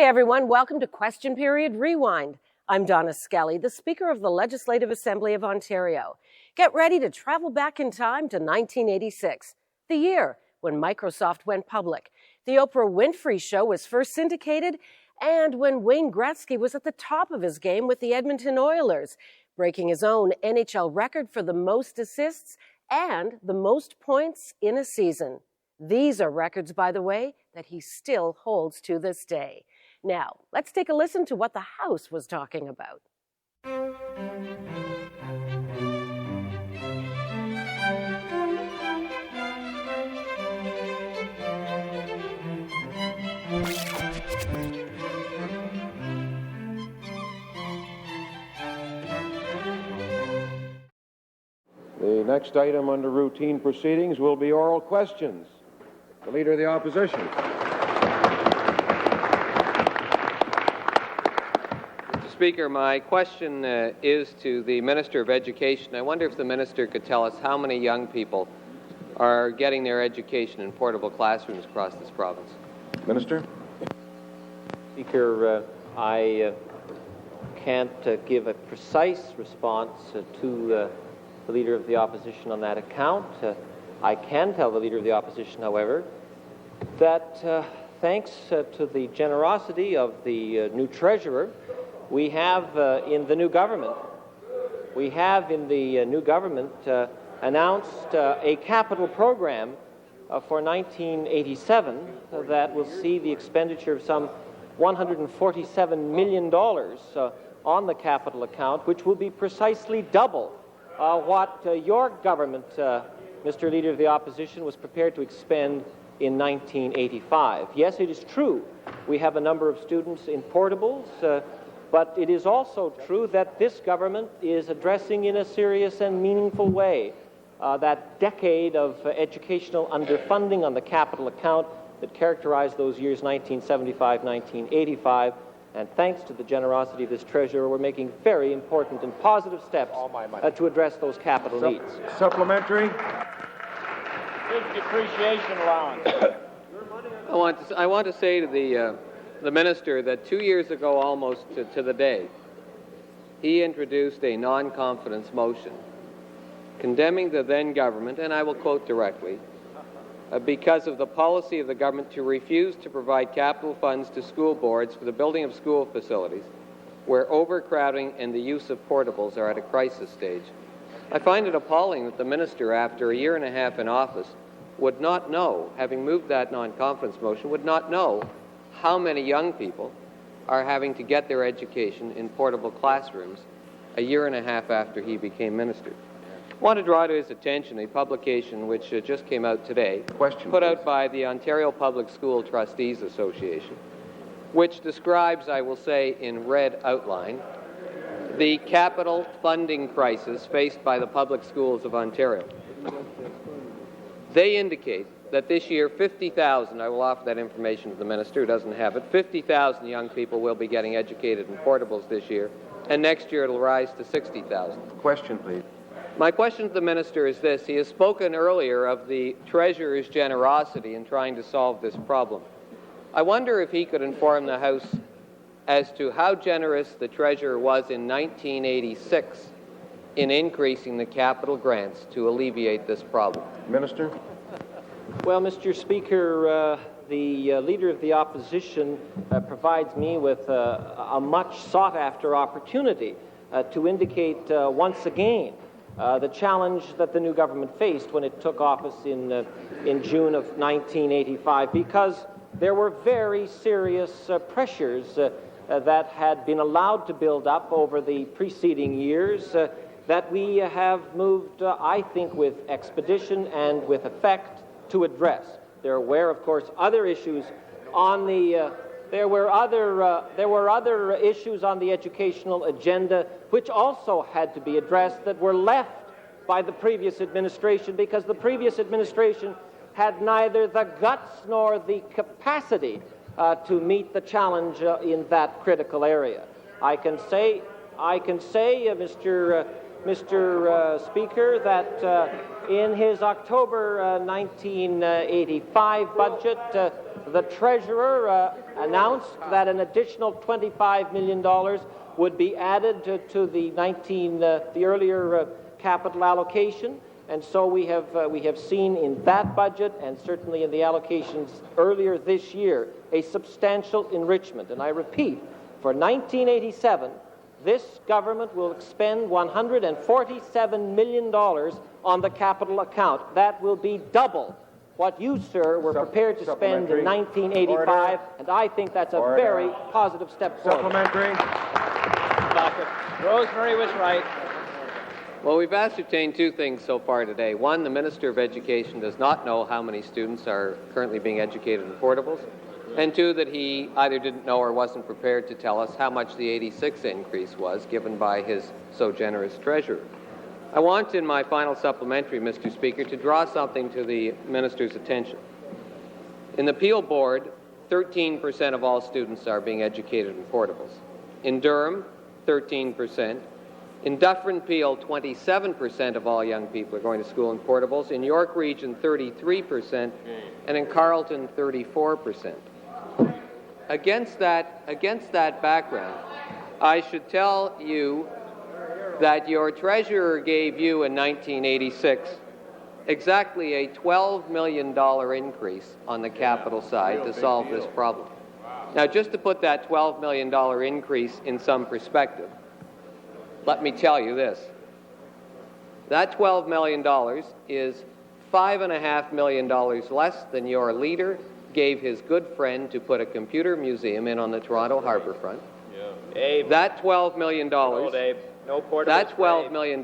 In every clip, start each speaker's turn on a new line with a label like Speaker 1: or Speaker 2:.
Speaker 1: Hey everyone, welcome to Question Period Rewind. I'm Donna Skelly, the Speaker of the Legislative Assembly of Ontario. Get ready to travel back in time to 1986, the year when Microsoft went public, the Oprah Winfrey Show was first syndicated, and when Wayne Gretzky was at the top of his game with the Edmonton Oilers, breaking his own NHL record for the most assists and the most points in a season. These are records, by the way, that he still holds to this day. Now, let's take a listen to what the House was talking about.
Speaker 2: The next item under routine proceedings will be oral questions. The Leader of the Opposition.
Speaker 3: Mr. Speaker, my question is to the Minister of Education. I wonder if the Minister could tell us how many young people are getting their education in portable classrooms across this province.
Speaker 2: Minister.
Speaker 4: Speaker, I can't give a precise response to the Leader of the Opposition on that account. I can tell the Leader of the Opposition, however, that thanks to the generosity of the new Treasurer, we have in the new government, announced a capital program for 1987 that will see the expenditure of some $147 million on the capital account, which will be precisely double what your government, Mr. Leader of the Opposition, was prepared to expend in 1985. Yes, it is true we have a number of students in portables, but it is also true that this government is addressing in a serious and meaningful way that decade of educational underfunding on the capital account that characterized those years 1975, 1985. And thanks to the generosity of this Treasurer, we're making very important and positive steps to address those capital needs.
Speaker 2: Supplementary.
Speaker 5: Big depreciation allowance.
Speaker 3: I want to say to the Minister that 2 years ago, almost to the day, he introduced a non-confidence motion condemning the then government, and I will quote directly, because of the policy of the government to refuse to provide capital funds to school boards for the building of school facilities where overcrowding and the use of portables are at a crisis stage. I find it appalling that the Minister, after a year and a half in office, would not know, having moved that non-confidence motion, would not know how many young people are having to get their education in portable classrooms a year and a half after he became Minister. I want to draw to his attention a publication which just came out today, put out by the Ontario Public School Trustees Association, which describes, I will say in red outline, the capital funding crisis faced by the public schools of Ontario. They indicate that this year 50,000, I will offer that information to the Minister who doesn't have it, 50,000 young people will be getting educated in portables this year, and next year it'll rise to 60,000.
Speaker 2: Question, please.
Speaker 3: My question to the Minister is this. He has spoken earlier of the Treasurer's generosity in trying to solve this problem. I wonder if he could inform the House as to how generous the Treasurer was in 1986 in increasing the capital grants to alleviate this problem.
Speaker 2: Minister.
Speaker 4: Well, Mr. Speaker, the Leader of the Opposition provides me with a much sought-after opportunity to indicate once again the challenge that the new government faced when it took office in June of 1985, because there were very serious pressures that had been allowed to build up over the preceding years that we have moved, I think, with expedition and with effect to address. There were, of course, other issues on the there were other issues on the educational agenda which also had to be addressed that were left by the previous administration because the previous administration had neither the guts nor the capacity to meet the challenge in that critical area. I can say, Mr. Speaker, that in his October 1985 budget, the Treasurer announced that an additional $25 million would be added to the earlier capital allocation. And so we have seen in that budget, and certainly in the allocations earlier this year, a substantial enrichment. And I repeat, for 1987, this government will expend $147 million on the capital account. That will be double what you, sir, were prepared to spend in 1985, and I think that's a very positive step forward.
Speaker 2: Supplementary.
Speaker 5: Doctor, Rosemary was right.
Speaker 3: Well, we've ascertained two things so far today. One, the Minister of Education does not know how many students are currently being educated in portables. And two, that he either didn't know or wasn't prepared to tell us how much the 86 increase was given by his so generous treasurer. I want, in my final supplementary, Mr. Speaker, to draw something to the Minister's attention. In the Peel Board, 13% of all students are being educated in portables. In Durham, 13%. In Dufferin Peel, 27% of all young people are going to school in portables. In York Region, 33%. And in Carleton, 34%. Against that background, I should tell you that your treasurer gave you in 1986 exactly a $12 million increase on the capital side to solve this problem. Now, just to put that $12 million increase in some perspective, let me tell you this. That $12 million is $5.5 million less than your leader gave his good friend to put a computer museum in on the Toronto harbourfront.
Speaker 5: Abe.
Speaker 3: That $12 million,
Speaker 5: that
Speaker 3: $12 million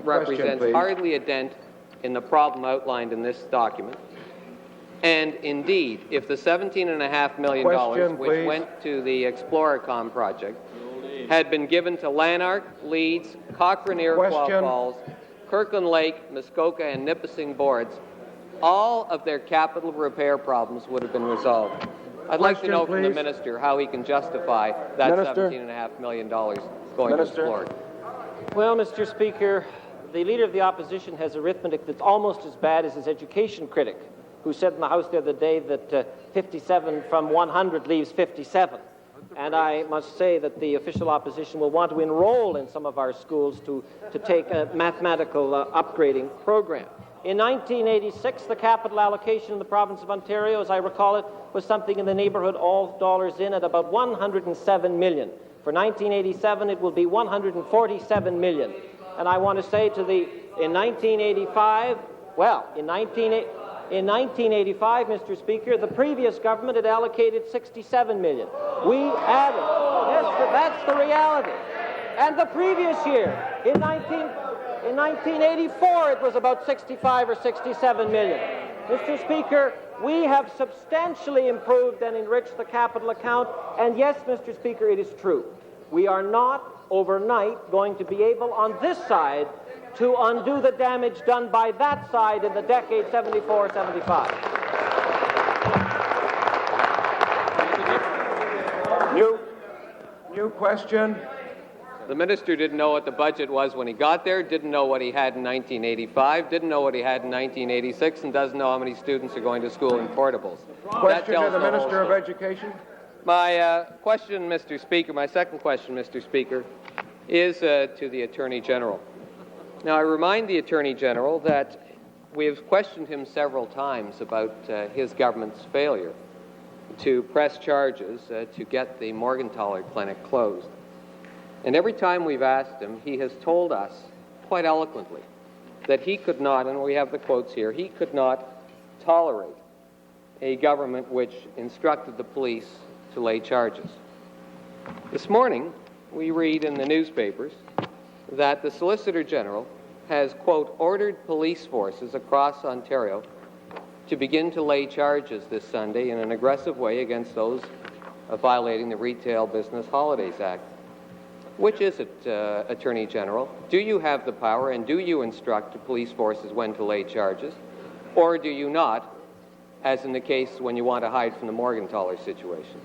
Speaker 3: represents hardly a dent in the problem outlined in this document. And indeed, if the $17.5 million which went to the Exploricom project had been given to Lanark, Leeds, Cochrane-Iroquois Falls, Kirkland Lake, Muskoka, and Nipissing boards, all of their capital repair problems would have been resolved. I'd like to know from the Minister how he can justify that $17.5 million going to Explore.
Speaker 4: Well, Mr. Speaker, the Leader of the Opposition has arithmetic that's almost as bad as his education critic, who said in the House the other day that 57 from 100 leaves 57. And I must say that the official opposition will want to enroll in some of our schools to take a mathematical upgrading program. In 1986, the capital allocation in the province of Ontario, as I recall it, was something in the neighbourhood, all dollars in, at about $107 million. For 1987, it will be $147 million. And I want to say in 1985, Mr. Speaker, the previous government had allocated $67 million. We added, yes, that's the reality. And the previous year, in 1984, it was about 65 or 67 million. Mr. Speaker, we have substantially improved and enriched the capital account, and yes, Mr. Speaker, it is true. We are not overnight going to be able on this side to undo the damage done by that side in the decade 74-75.
Speaker 2: New question.
Speaker 3: The Minister didn't know what the budget was when he got there, didn't know what he had in 1985, didn't know what he had in 1986, and doesn't know how many students are going to school in portables.
Speaker 2: Question to the Minister of Education.
Speaker 3: My question, Mr. Speaker, my second question, Mr. Speaker, is to the Attorney General. Now, I remind the Attorney General that we have questioned him several times about his government's failure to press charges to get the Morgentaler Clinic closed. And every time we've asked him, he has told us quite eloquently that he could not, and we have the quotes here, he could not tolerate a government which instructed the police to lay charges. This morning, we read in the newspapers that the Solicitor General has, quote, ordered police forces across Ontario to begin to lay charges this Sunday in an aggressive way against those violating the Retail Business Holidays Act. Which is it, Attorney General? Do you have the power and do you instruct the police forces when to lay charges? Or do you not, as in the case when you want to hide from the Morgentaler situation?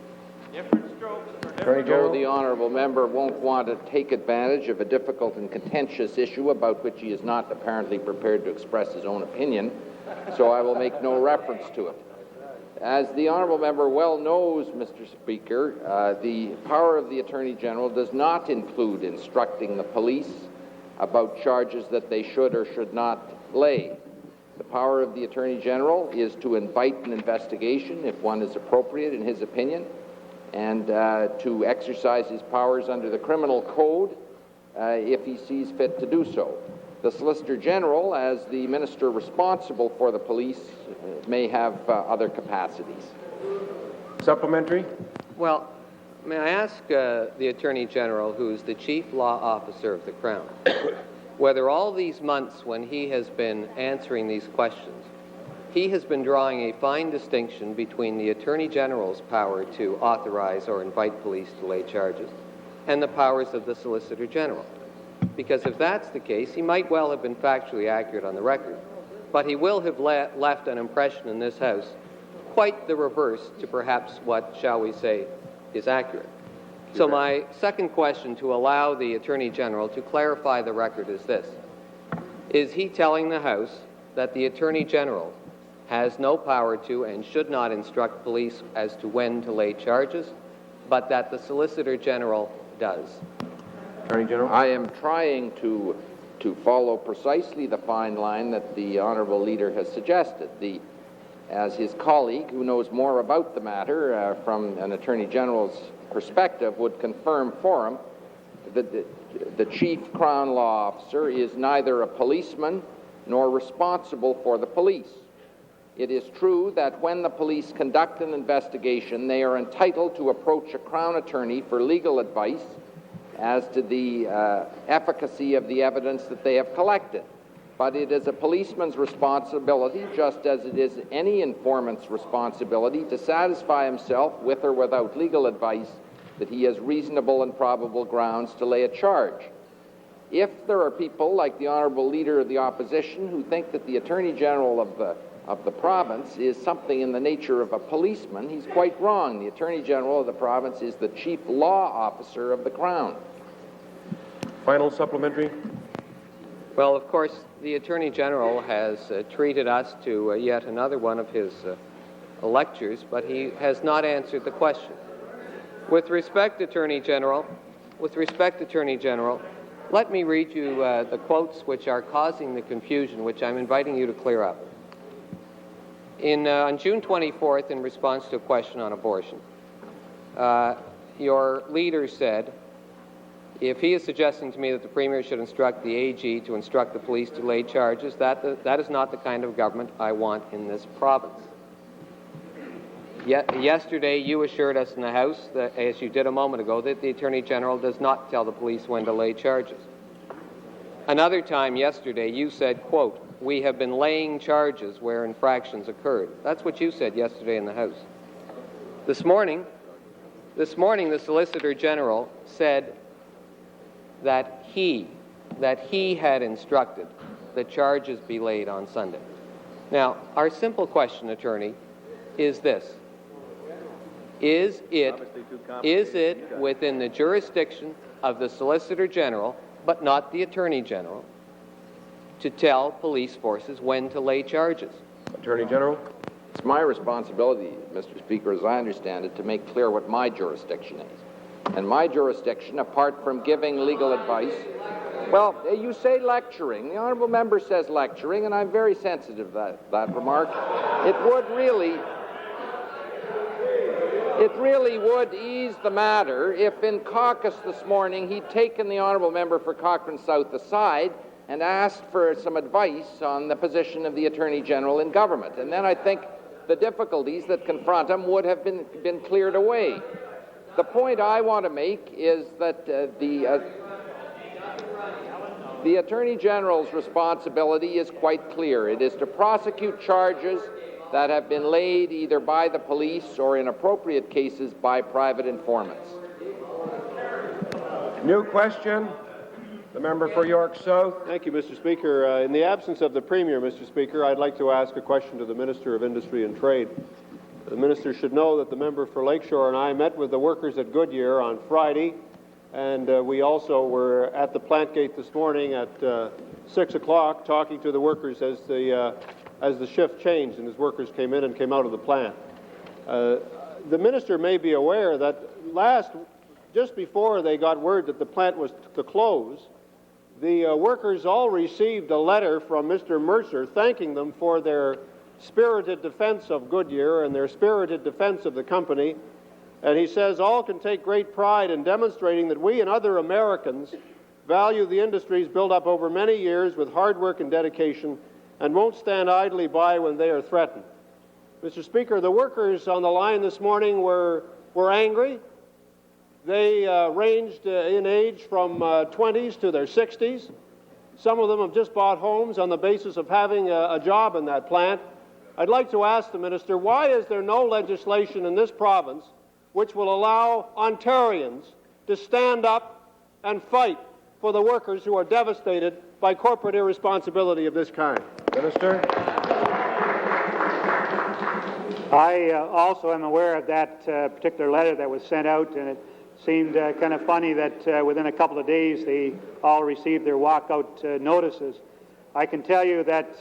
Speaker 6: No, the honourable member won't want to take advantage of a difficult and contentious issue about which he is not apparently prepared to express his own opinion, so I will make no reference to it. As the honourable member well knows, Mr. Speaker, the power of the Attorney General does not include instructing the police about charges that they should or should not lay. The power of the Attorney General is to invite an investigation if one is appropriate in his opinion, and to exercise his powers under the Criminal Code if he sees fit to do so. The Solicitor General, as the minister responsible for the police, may have other capacities.
Speaker 2: Supplementary?
Speaker 3: Well, may I ask the Attorney General, who is the Chief Law Officer of the Crown, whether all these months when he has been answering these questions, he has been drawing a fine distinction between the Attorney General's power to authorize or invite police to lay charges and the powers of the Solicitor General. Because if that's the case, he might well have been factually accurate on the record, but he will have left an impression in this House quite the reverse to perhaps what, shall we say, is accurate. So my second question to allow the Attorney General to clarify the record is this. Is he telling the House that the Attorney General has no power to and should not instruct police as to when to lay charges, but that the Solicitor General does?
Speaker 2: Attorney General?
Speaker 6: I am trying to follow precisely the fine line that the honourable leader has suggested. As his colleague, who knows more about the matter from an Attorney General's perspective, would confirm for him that the Chief Crown Law Officer is neither a policeman nor responsible for the police. It is true that when the police conduct an investigation, they are entitled to approach a Crown Attorney for legal advice as to the efficacy of the evidence that they have collected. But it is a policeman's responsibility, just as it is any informant's responsibility, to satisfy himself, with or without legal advice, that he has reasonable and probable grounds to lay a charge. If there are people like the Honourable Leader of the Opposition who think that the Attorney General of the province is something in the nature of a policeman, he's quite wrong. The Attorney General of the province is the Chief Law Officer of the Crown.
Speaker 2: Final supplementary?
Speaker 3: Well, of course, the Attorney General has treated us to yet another one of his lectures, but he has not answered the question. With respect, Attorney General, let me read you the quotes which are causing the confusion, which I'm inviting you to clear up. On June 24th, in response to a question on abortion, your leader said, if he is suggesting to me that the Premier should instruct the AG to instruct the police to lay charges, that is not the kind of government I want in this province. Yesterday, you assured us in the House, that, as you did a moment ago, that the Attorney General does not tell the police when to lay charges. Another time yesterday, you said, quote, we have been laying charges where infractions occurred. That's what you said yesterday in the House. This morning, the Solicitor General said that he had instructed that charges be laid on Sunday. Now, our simple question, Attorney, is this. Is it within the jurisdiction of the Solicitor General, but not the Attorney General, to tell police forces when to lay charges?
Speaker 2: Attorney General?
Speaker 6: It's my responsibility, Mr. Speaker, as I understand it, to make clear what my jurisdiction is. And my jurisdiction, apart from giving legal advice, well, you say lecturing. The honourable member says lecturing, and I'm very sensitive to that remark. It really would ease the matter if in caucus this morning he'd taken the honourable member for Cochrane South aside and asked for some advice on the position of the Attorney General in government. And then I think the difficulties that confront him would have been cleared away. The point I want to make is that the Attorney General's responsibility is quite clear. It is to prosecute charges that have been laid either by the police or, in appropriate cases, by private informants.
Speaker 2: New question. The member for York South.
Speaker 7: Thank you, Mr. Speaker. In the absence of the Premier, Mr. Speaker, I'd like to ask a question to the Minister of Industry and Trade. The Minister should know that the member for Lakeshore and I met with the workers at Goodyear on Friday, and we also were at the plant gate this morning at 6 o'clock talking to the workers as the shift changed and as workers came in and came out of the plant. The minister may be aware that just before they got word that the plant was to close, the workers all received a letter from Mr. Mercer thanking them for their spirited defense of Goodyear and their spirited defense of the company. And he says, all can take great pride in demonstrating that we and other Americans value the industries built up over many years with hard work and dedication and won't stand idly by when they are threatened. Mr. Speaker, the workers on the line this morning were angry. They ranged in age from 20s to their 60s. Some of them have just bought homes on the basis of having a job in that plant. I'd like to ask the minister, why is there no legislation in this province which will allow Ontarians to stand up and fight for the workers who are devastated by corporate irresponsibility of this kind?
Speaker 2: Minister.
Speaker 8: I also am aware of that particular letter that was sent out, and it seemed kind of funny that within a couple of days they all received their walkout notices. I can tell you that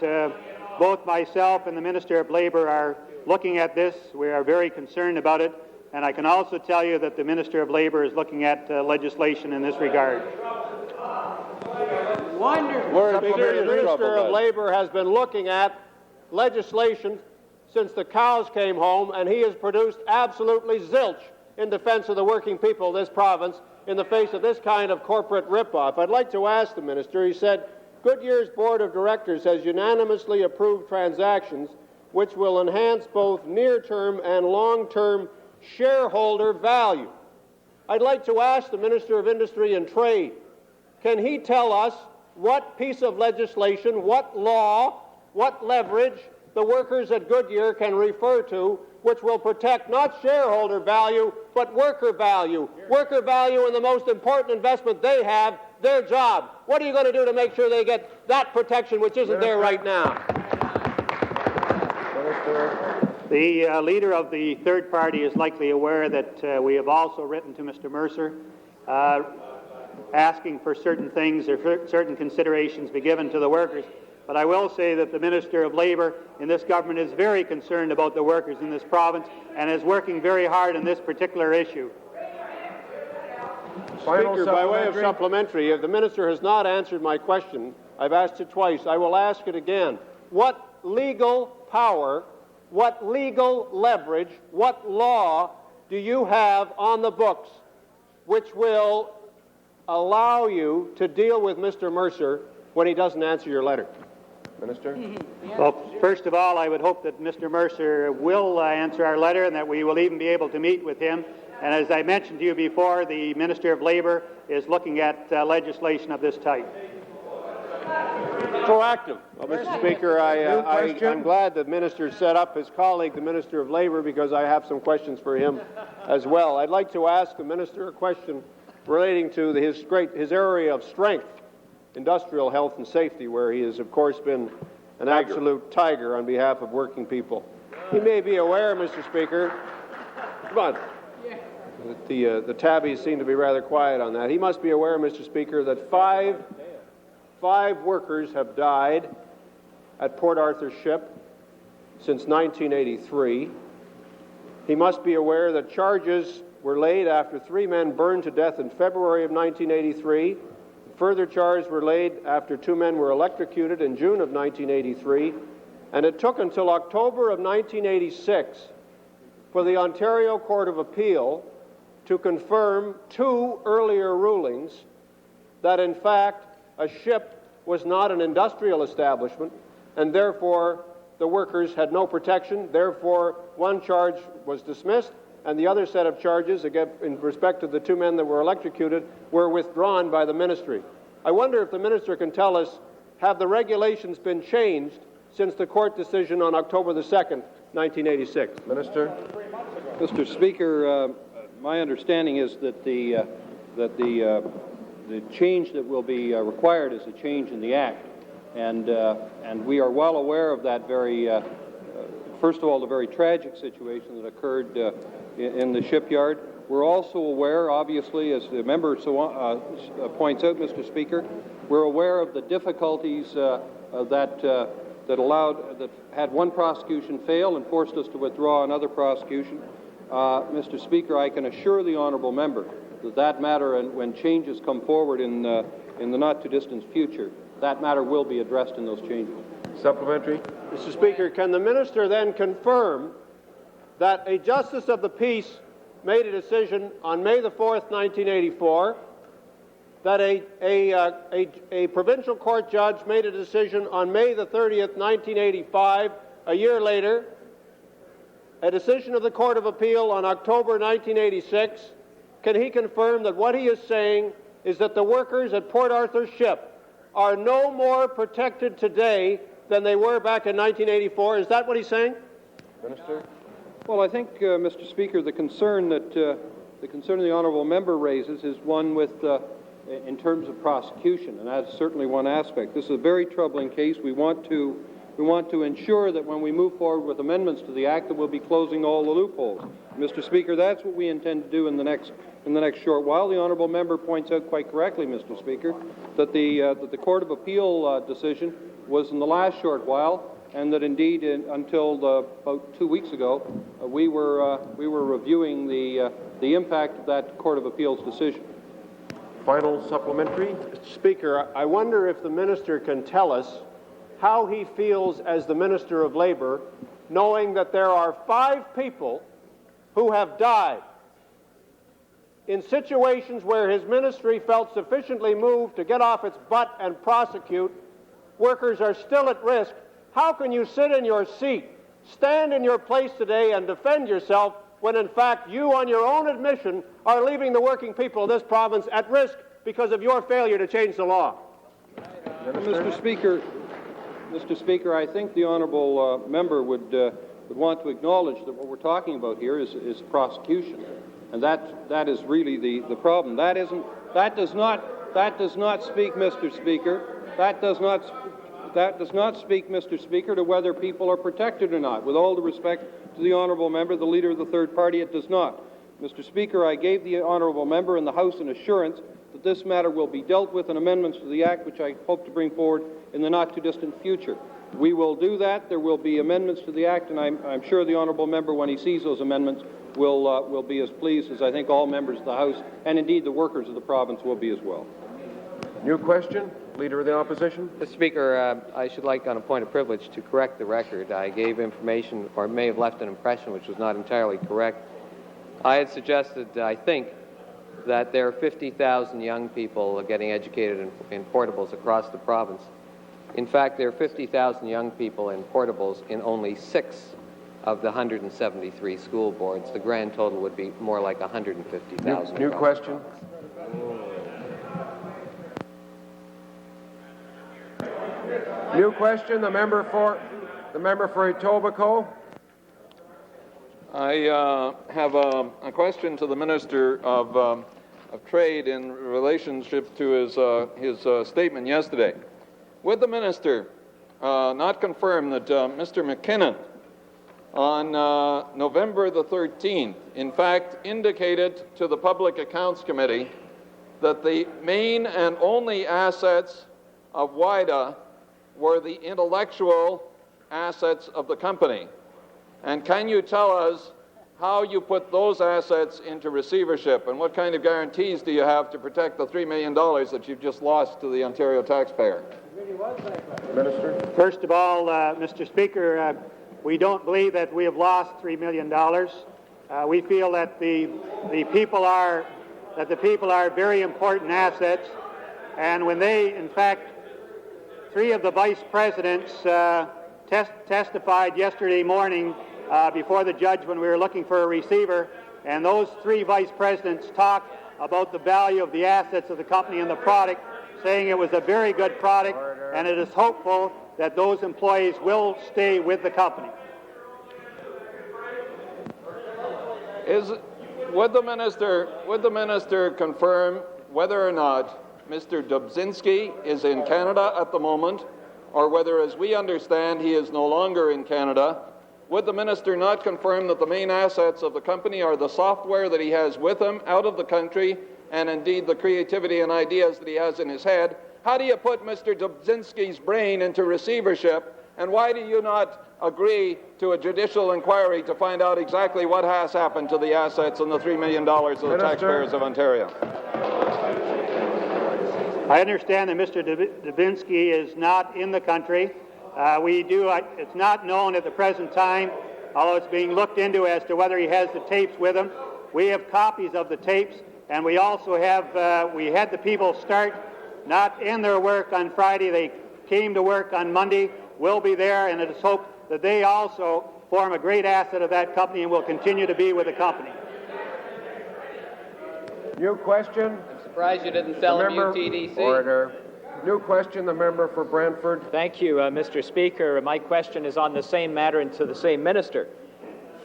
Speaker 8: both myself and the Minister of Labour are looking at this. We are very concerned about it, and I can also tell you that the Minister of Labour is looking at legislation in this regard.
Speaker 7: The Minister of Labour has been looking at legislation since the cows came home, and he has produced absolutely zilch in defense of the working people of this province in the face of this kind of corporate ripoff. I'd like to ask the minister, he said, Goodyear's board of directors has unanimously approved transactions which will enhance both near-term and long-term shareholder value. I'd like to ask the Minister of Industry and Trade, can he tell us what piece of legislation, what law, what leverage the workers at Goodyear can refer to which will protect not shareholder value, but worker value in the most important investment they have, their job. What are you going to do to make sure they get that protection which isn't there right now?
Speaker 8: The leader of the third party is likely aware that we have also written to Mr. Mercer asking for certain things or certain considerations be given to the workers. But I will say that the Minister of Labour in this government is very concerned about the workers in this province and is working very hard on this particular issue.
Speaker 7: Speaker, by way of supplementary, if the minister has not answered my question, I've asked it twice, I will ask it again. What legal power, what legal leverage, what law do you have on the books which will allow you to deal with Mr. Mercer when he doesn't answer your letter?
Speaker 2: Minister?
Speaker 8: Well, first of all, I would hope that Mr. Mercer will answer our letter and that we will even be able to meet with him. And as I mentioned to you before, the Minister of Labour is looking at legislation of this type.
Speaker 7: Proactive. Well, Mr. Speaker, I'm glad the minister set up his colleague, the Minister of Labour, because I have some questions for him as well. I'd like to ask the minister a question relating to his area of strength, industrial health and safety, where he has, of course, been an absolute tiger on behalf of working people. He may be aware, Mr. Speaker, come on, that the tabbies seem to be rather quiet on that. He must be aware, Mr. Speaker, that five workers have died at Port Arthur Ship since 1983. He must be aware that charges were laid after 3 men burned to death in February of 1983. Further charges were laid after 2 men were electrocuted in June of 1983, and it took until October of 1986 for the Ontario Court of Appeal to confirm 2 earlier rulings that, in fact, a ship was not an industrial establishment, and therefore the workers had no protection. Therefore, one charge was dismissed, and the other set of charges, again, in respect to the 2 men that were electrocuted, were withdrawn by the ministry. I wonder if the minister can tell us, have the regulations been changed since the court decision on October the 2nd, 1986?
Speaker 2: Minister?
Speaker 9: Mr. Speaker, my understanding is that the change that will be required is a change in the Act, and we are well aware of that very, first of all, the very tragic situation that occurred in the shipyard. We're also aware, obviously, as the member points out, Mr. Speaker, we're aware of the difficulties that that had one prosecution fail and forced us to withdraw another prosecution. Mr. Speaker, I can assure the honourable member that matter, and when changes come forward in the not-too-distant future, that matter will be addressed in those changes.
Speaker 2: Supplementary.
Speaker 7: Mr. Speaker, can the minister then confirm that a justice of the peace made a decision on May the 4th, 1984, that a provincial court judge made a decision on May the 30th, 1985, a year later, a decision of the Court of Appeal on October 1986, can he confirm that what he is saying is that the workers at Port Arthur Ship are no more protected today than they were back in 1984? Is that what he's saying?
Speaker 2: Minister.
Speaker 9: Well, I think, Mr. Speaker, the concern the honourable member raises is one with, in terms of prosecution, and that's certainly one aspect. This is a very troubling case. We want to ensure that when we move forward with amendments to the Act, that we'll be closing all the loopholes. Mr. Speaker, that's what we intend to do in the next short while. The honourable member points out quite correctly, Mr. Speaker, that the Court of Appeal decision was in the last short while, and that indeed until about 2 weeks ago, we were reviewing the impact of that Court of Appeal's decision.
Speaker 2: Final supplementary.
Speaker 7: Mr. Speaker, I wonder if the minister can tell us how he feels as the Minister of Labour, knowing that there are 5 people who have died in situations where his ministry felt sufficiently moved to get off its butt and prosecute. Workers are still at risk. How can you sit in your seat, stand in your place today and defend yourself when in fact you, on your own admission, are leaving the working people of this province at risk because of your failure to change the law?
Speaker 9: Mr. Speaker, I think the honourable member would want to acknowledge that what we're talking about here is prosecution, and that is really the problem. That does not speak, Mr. Speaker. That does not speak, Mr. Speaker, to whether people are protected or not. With all due respect to the honourable member, the leader of the third party, it does not. Mr. Speaker, I gave the honourable member and the House an assurance that this matter will be dealt with in amendments to the Act, which I hope to bring forward in the not-too-distant future. We will do that. There will be amendments to the Act, and I'm sure the honourable member, when he sees those amendments, will be as pleased as I think all members of the House, and indeed the workers of the province will be as well.
Speaker 2: New question. Leader of the Opposition.
Speaker 3: Mr. Speaker, I should like, on a point of privilege, to correct the record. I gave information, or may have left an impression, which was not entirely correct. I had suggested, I think, that there are 50,000 young people getting educated in portables across the province. In fact, there are 50,000 young people in portables in only 6 of the 173 school boards. The grand total would be more like 150,000.
Speaker 2: New question. New question. The member for Etobicoke.
Speaker 10: I have a question to the Minister of Trade in relationship to his statement yesterday. Would the Minister not confirm that Mr. McKinnon on November the 13th, in fact, indicated to the Public Accounts Committee that the main and only assets of WIDA were the intellectual assets of the company? And can you tell us how you put those assets into receivership, and what kind of guarantees do you have to protect the $3 million that you've just lost to the Ontario taxpayer?
Speaker 2: Minister.
Speaker 8: First of all, Mr. Speaker, we don't believe that we have lost $3 million. We feel that the people are very important assets, and when they, in fact, 3 of the vice presidents testified yesterday morning before the judge when we were looking for a receiver, and those 3 vice presidents talked about the value of the assets of the company and the product, saying it was a very good product, and it is hopeful that those employees will stay with the company.
Speaker 10: Would the minister confirm whether or not Mr. Dobzynski is in Canada at the moment, or whether, as we understand, he is no longer in Canada? Would the minister not confirm that the main assets of the company are the software that he has with him out of the country, and indeed the creativity and ideas that he has in his head? How do you put Mr. Dobzynski's brain into receivership And why do you not agree to a judicial inquiry to find out exactly what has happened to the assets and the $3 million of the taxpayers of Ontario?
Speaker 8: I understand that Mr. Dubinsky is not in the country. It's not known at the present time, although it's being looked into as to whether he has the tapes with him. We have copies of the tapes, and we also have, we had the people start not in their work on Friday. They came to work on Monday, will be there, and it is hoped that they also form a great asset of that company and will continue to be with the company.
Speaker 2: New question.
Speaker 5: I'm surprised you didn't sell him UTDC.
Speaker 2: Order. New question, the member for Brantford.
Speaker 5: Thank you, Mr. Speaker. My question is on the same matter and to the same minister.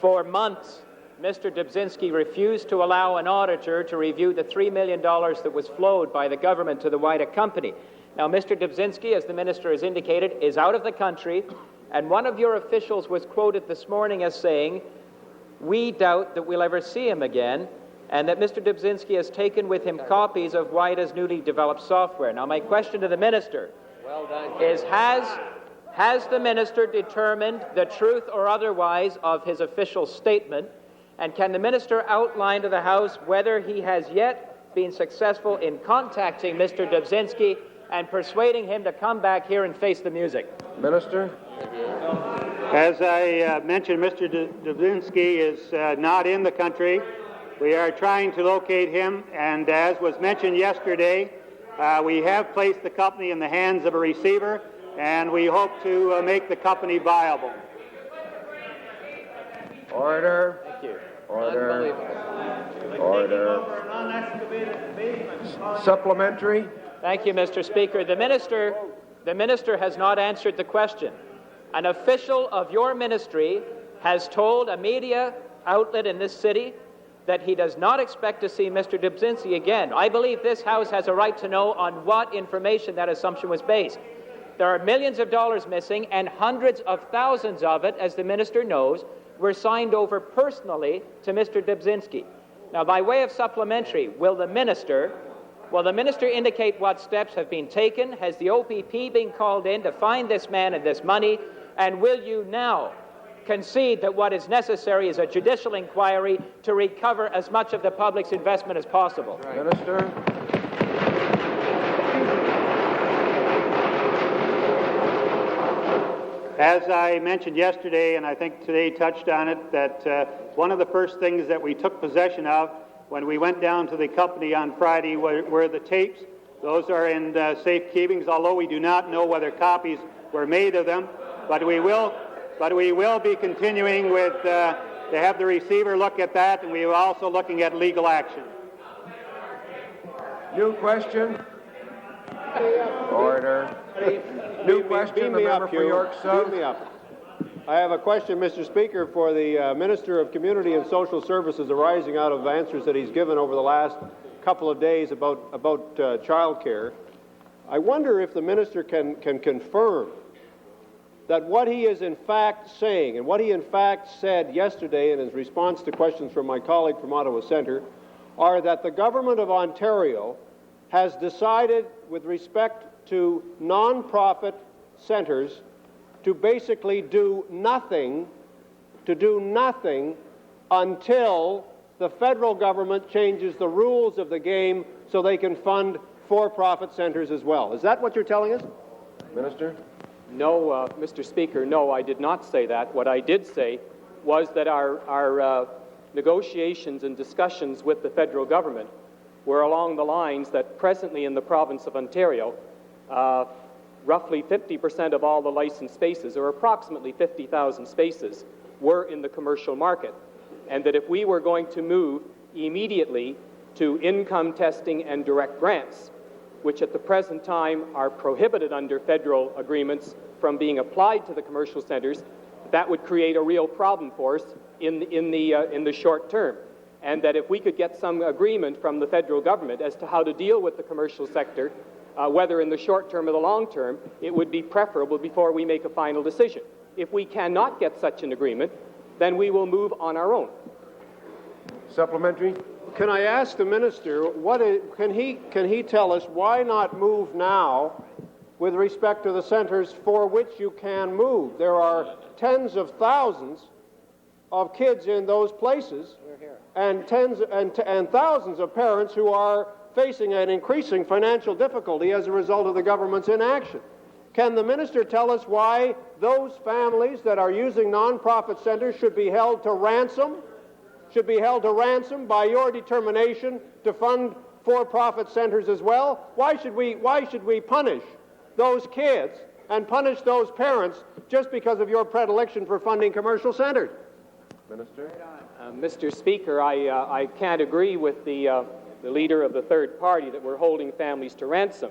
Speaker 5: For months, Mr. Dubzinski refused to allow an auditor to review the $3 million that was flowed by the government to the Wida company. Now, Mr. Dubzinski, as the minister has indicated, is out of the country, and one of your officials was quoted this morning as saying, "We doubt that we'll ever see him again," and that Mr. Dubzinski has taken with him copies of Wida's newly developed software. Now, my question to the minister is, has the minister determined the truth or otherwise of his official statement, and can the minister outline to the House whether he has yet been successful in contacting Mr. Dubzinski and persuading him to come back here and face the music?
Speaker 2: Minister.
Speaker 8: As I mentioned, Mr. Dubzinski is not in the country. We are trying to locate him, and as was mentioned yesterday, we have placed the company in the hands of a receiver, and we hope to make the company viable.
Speaker 2: Order.
Speaker 5: Thank you.
Speaker 2: Order. Order. Supplementary.
Speaker 5: Thank you, Mr. Speaker. The minister has not answered the question. An official of your ministry has told a media outlet in this city that he does not expect to see Mr. Dubzinski again. I believe this House has a right to know on what information that assumption was based. There are millions of dollars missing, and hundreds of thousands of it, as the minister knows, were signed over personally to Mr. Dubzinski. Now, by way of supplementary, will the minister indicate what steps have been taken? Has the OPP been called in to find this man and this money? And will you now concede that what is necessary is a judicial inquiry to recover as much of the public's investment as possible?
Speaker 2: Right. Minister.
Speaker 8: As I mentioned yesterday, and I think today touched on it, that one of the first things that we took possession of when we went down to the company on Friday were the tapes. Those are in safe keepings, although we do not know whether copies were made of them. But we will be continuing with to have the receiver look at that, and we are also looking at legal action.
Speaker 2: New question. Order. New question, the member for York South.
Speaker 7: I have a question, Mr. Speaker, for the Minister of Community and Social Services arising out of answers that he's given over the last couple of days about child care. I wonder if the minister can confirm that what he is in fact saying and what he in fact said yesterday in his response to questions from my colleague from Ottawa Centre are that the Government of Ontario has decided with respect to non-profit centres to basically do nothing until the federal government changes the rules of the game so they can fund for-profit centres as well. Is that what you're telling us?
Speaker 2: Minister?
Speaker 11: No, Mr. Speaker, no, I did not say that. What I did say was that our negotiations and discussions with the federal government were along the lines that presently in the province of Ontario, roughly 50% of all the licensed spaces, or approximately 50,000 spaces, were in the commercial market, and that if we were going to move immediately to income testing and direct grants, which at the present time are prohibited under federal agreements from being applied to the commercial centres, that would create a real problem for us in the short term. And that if we could get some agreement from the federal government as to how to deal with the commercial sector, whether in the short term or the long term, it would be preferable before we make a final decision. If we cannot get such an agreement, then we will move on our own.
Speaker 2: Supplementary.
Speaker 7: Can I ask the minister, can he tell us why not move now with respect to the centers for which you can move. There are tens of thousands of kids in those places and thousands of parents who are facing an increasing financial difficulty as a result of the government's inaction. Can the minister tell us why those families that are using nonprofit centers should be held to ransom by your determination to fund for-profit centers as well? Why should we punish those kids and punish those parents just because of your predilection for funding commercial centers?
Speaker 2: Minister?
Speaker 11: Mr. Speaker, I can't agree with the leader of the third party that we're holding families to ransom.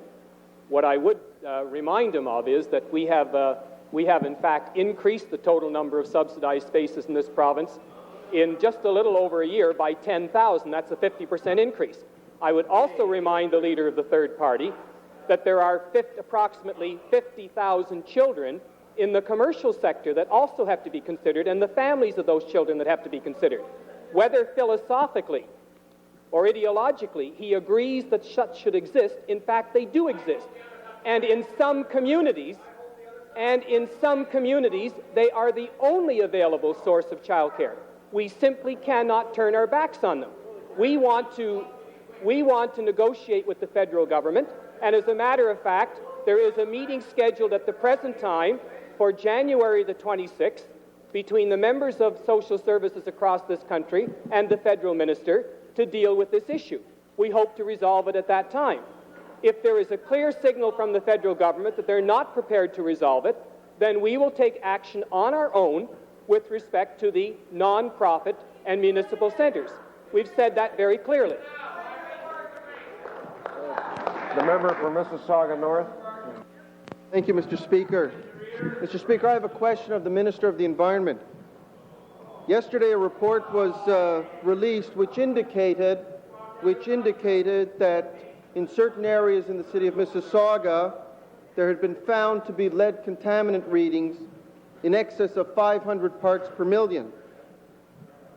Speaker 11: What I would remind him of is that we have in fact increased the total number of subsidized spaces in this province in just a little over a year by 10,000. That's a 50% increase. I would also remind the leader of the third party that there are approximately 50,000 children in the commercial sector that also have to be considered, and the families of those children that have to be considered. Whether philosophically or ideologically he agrees that such should exist, in fact they do exist. And in some communities, they are the only available source of child care. We simply cannot turn our backs on them. We want to negotiate with the federal government, and as a matter of fact, there is a meeting scheduled at the present time for January the 26th between the members of social services across this country and the federal minister to deal with this issue. We hope to resolve it at that time. If there is a clear signal from the federal government that they're not prepared to resolve it, then we will take action on our own with respect to the non-profit and municipal centers. We've said that very clearly.
Speaker 2: The member for Mississauga North.
Speaker 12: Thank you, Mr. Speaker. Mr. Speaker, I have a question of the Minister of the Environment. Yesterday, a report was released which indicated that in certain areas in the city of Mississauga, there had been found to be lead contaminant readings in excess of 500 parts per million.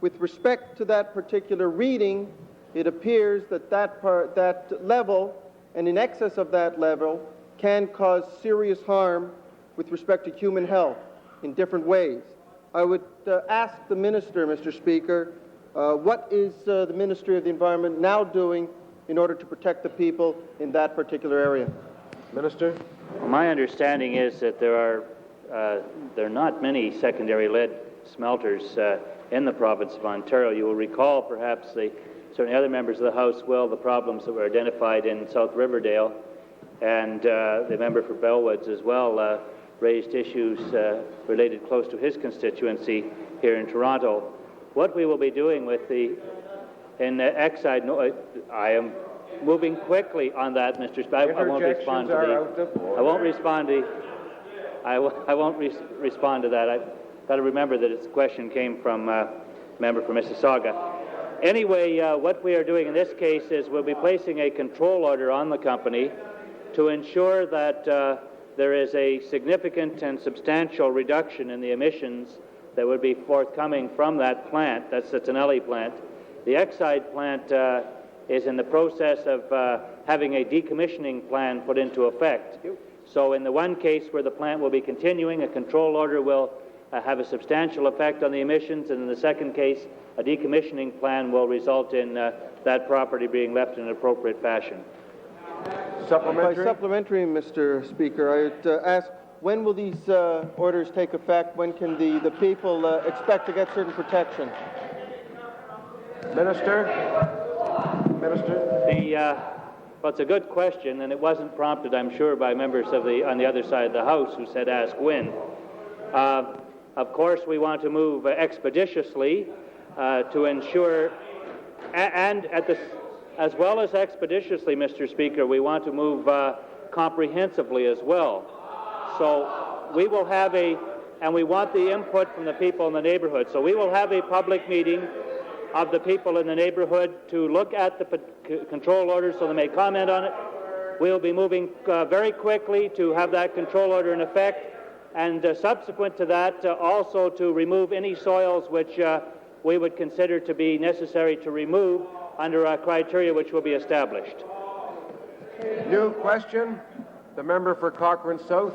Speaker 12: With respect to that particular reading, it appears that that level and in excess of that level can cause serious harm with respect to human health in different ways. I would ask the Minister, Mr. Speaker, what is the Ministry of the Environment now doing in order to protect the people in that particular area?
Speaker 2: Minister?
Speaker 13: Well, my understanding is that there are not many secondary lead smelters in the province of Ontario. You will recall, perhaps, certainly other members of the House will, the problems that were identified in South Riverdale, and the member for Bellwoods as well raised issues related close to his constituency here in Toronto. What we will be doing with Exide, I am moving quickly on that, Mr. Speaker. I won't respond to that. I've got to remember that this question came from a member for Mississauga. Anyway, what we are doing in this case is we'll be placing a control order on the company to ensure that there is a significant and substantial reduction in the emissions that would be forthcoming from that plant. That's the Tonelli plant. The Exide plant is in the process of having a decommissioning plan put into effect. So in the one case where the plant will be continuing, a control order will have a substantial effect on the emissions, and in the second case, a decommissioning plan will result in that property being left in an appropriate fashion.
Speaker 12: Supplementary, Mr. Speaker, I would ask, when will these orders take effect? When can the people expect to get certain protection?
Speaker 2: Minister?
Speaker 13: Well, it's a good question, and it wasn't prompted, I'm sure, by members on the other side of the House who said ask when. Of course, we want to move expeditiously to ensure, as well as expeditiously, Mr. Speaker, we want to move comprehensively as well. So we will have and we want the input from the people in the neighborhood. So we will have a public meeting of the people in the neighborhood to look at the control order so they may comment on it. We'll be moving very quickly to have that control order in effect, and subsequent to that, also to remove any soils which we would consider to be necessary to remove under a criteria which will be established.
Speaker 2: New question. The member for Cochrane South.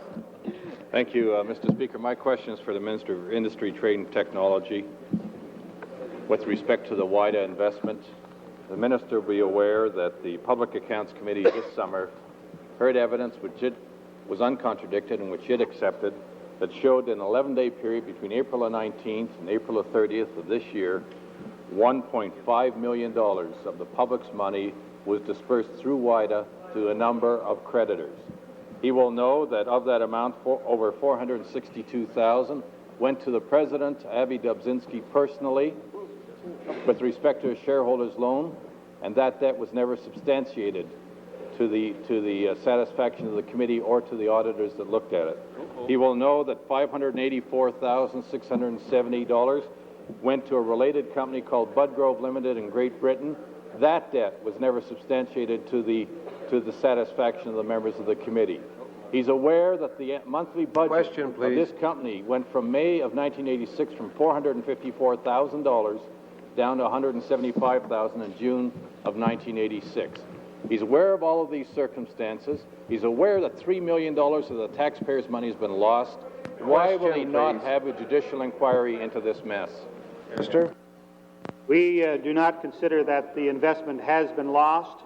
Speaker 9: Thank you, Mr. Speaker. My question is for the Minister of Industry, Trade and Technology. With respect to the WIDA investment, the Minister will be aware that the Public Accounts Committee this summer heard evidence which it was uncontradicted and which it accepted that showed an 11-day period between April 19th and April 30th of this year, $1.5 million of the public's money was dispersed through WIDA to a number of creditors. He will know that of that amount, over $462,000 went to the President, Abby Dobzynski, personally with respect to a shareholder's loan, and that debt was never substantiated to the satisfaction of the committee or to the auditors that looked at it. He will know that $584,670 went to a related company called Budgrove Limited in Great Britain. That debt was never substantiated to the satisfaction of the members of the committee. He's aware that the monthly budget of this company went from May of 1986 from $454,000 down to $175,000 in June of 1986. He's aware of all of these circumstances. He's aware that $3 million of the taxpayers' money has been lost. Why will he not have a judicial inquiry into this mess?
Speaker 2: Minister?
Speaker 8: We do not consider that the investment has been lost.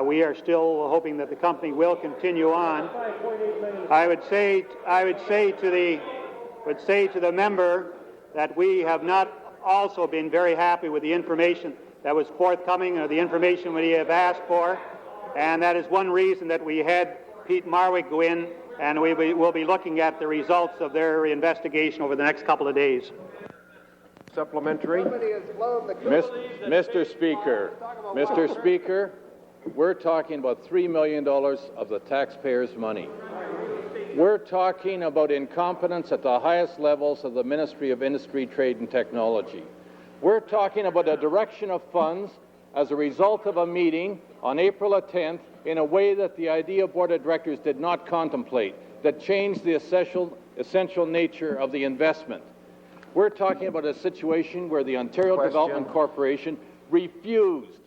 Speaker 8: We are still hoping that the company will continue on. I would say to the member that we have not also been very happy with the information that was forthcoming, or the information we have asked for, and that is one reason that we had Pete Marwick go in, and we will be looking at the results of their investigation over the next couple of days.
Speaker 2: Supplementary.
Speaker 9: Mr. Speaker, we're talking about $3 million of the taxpayers' money. We're talking about incompetence at the highest levels of the Ministry of Industry, Trade and Technology. We're talking about a direction of funds as a result of a meeting on April 10th in a way that the IDEA Board of Directors did not contemplate, that changed the essential nature of the investment. We're talking about a situation where the Ontario Development Corporation refused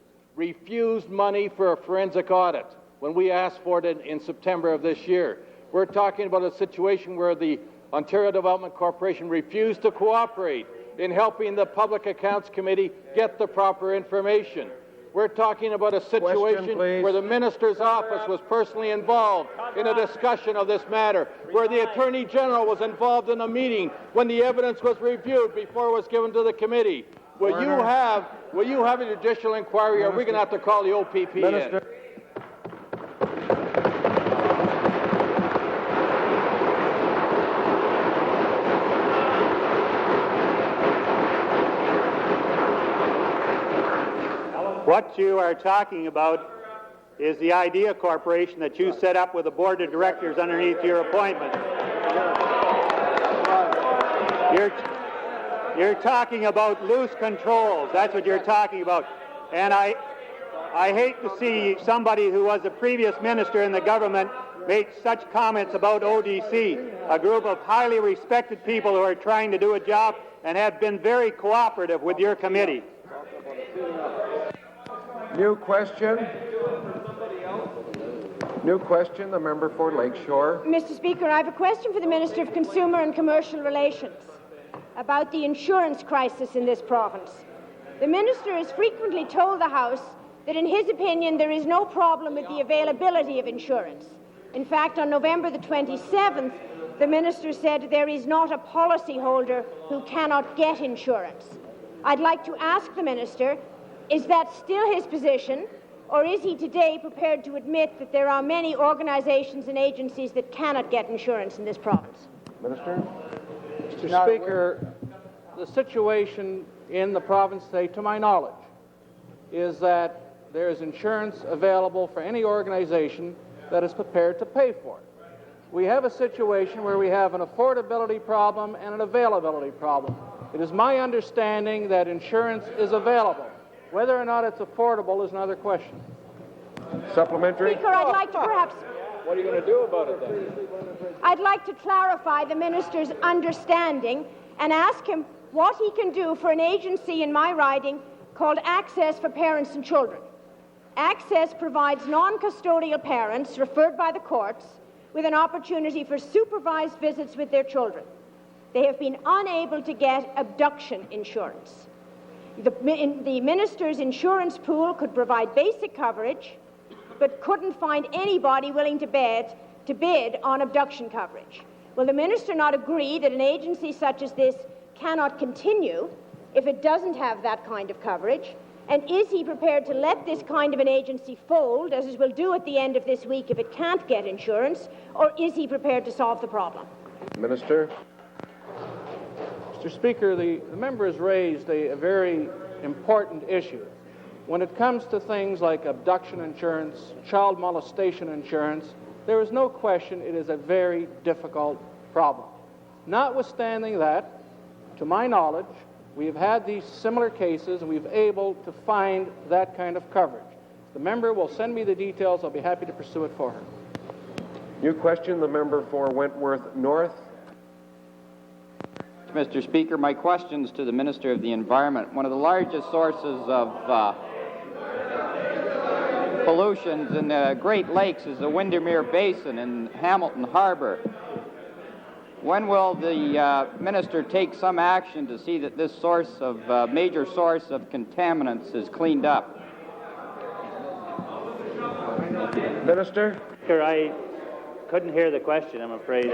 Speaker 9: money for a forensic audit when we asked for it in September of this year. We're talking about a situation where the Ontario Development Corporation refused to cooperate in helping the Public Accounts Committee get the proper information. We're talking about a situation where the Minister's office was personally involved in a discussion of this matter, where the Attorney General was involved in a meeting when the evidence was reviewed before it was given to the committee. Will you have a judicial inquiry, or are we going to have to call the OPP in?
Speaker 8: What you are talking about is the IDEA Corporation that you set up with a board of directors underneath your appointment. You're talking about loose controls. That's what you're talking about. And I hate to see somebody who was a previous minister in the government make such comments about ODC, a group of highly respected people who are trying to do a job and have been very cooperative with your committee.
Speaker 2: New question, the member for Lakeshore.
Speaker 14: Mr. Speaker, I have a question for the Minister of Consumer and Commercial Relations about the insurance crisis in this province. The Minister has frequently told the House that in his opinion there is no problem with the availability of insurance. In fact, on November the 27th, the Minister said there is not a policyholder who cannot get insurance. I'd like to ask the Minister, is that still his position, or is he today prepared to admit that there are many organizations and agencies that cannot get insurance in this province?
Speaker 2: Minister?
Speaker 15: Mr. Speaker, the situation in the province today, to my knowledge, is that there is insurance available for any organization that is prepared to pay for it. We have a situation where we have an affordability problem and an availability problem. It is my understanding that insurance is available. Whether or not it's affordable is another question.
Speaker 2: Supplementary?
Speaker 14: Speaker, I'd like to perhaps...
Speaker 10: What are you going to do about it then?
Speaker 14: I'd like to clarify the Minister's understanding and ask him what he can do for an agency in my riding called Access for Parents and Children. Access provides non-custodial parents referred by the courts with an opportunity for supervised visits with their children. They have been unable to get abduction insurance. The minister's insurance pool could provide basic coverage, but couldn't find anybody willing to bid on abduction coverage. Will the minister not agree that an agency such as this cannot continue if it doesn't have that kind of coverage? And is he prepared to let this kind of an agency fold, as it will do at the end of this week if it can't get insurance, or is he prepared to solve the problem?
Speaker 2: Minister.
Speaker 15: Mr. Speaker, the member has raised a very important issue. When it comes to things like abduction insurance, child molestation insurance, there is no question it is a very difficult problem. Notwithstanding that, to my knowledge, we have had these similar cases and we've been able to find that kind of coverage. If the member will send me the details, I'll be happy to pursue it for her.
Speaker 2: New question, the member for Wentworth North.
Speaker 16: Mr. Speaker, my question's to the Minister of the Environment. One of the largest sources of pollutions in the Great Lakes is the Windermere Basin in Hamilton Harbor. When will the minister take some action to see that this major source of contaminants is cleaned up?
Speaker 2: Minister?
Speaker 13: Sir, I couldn't hear the question, I'm afraid.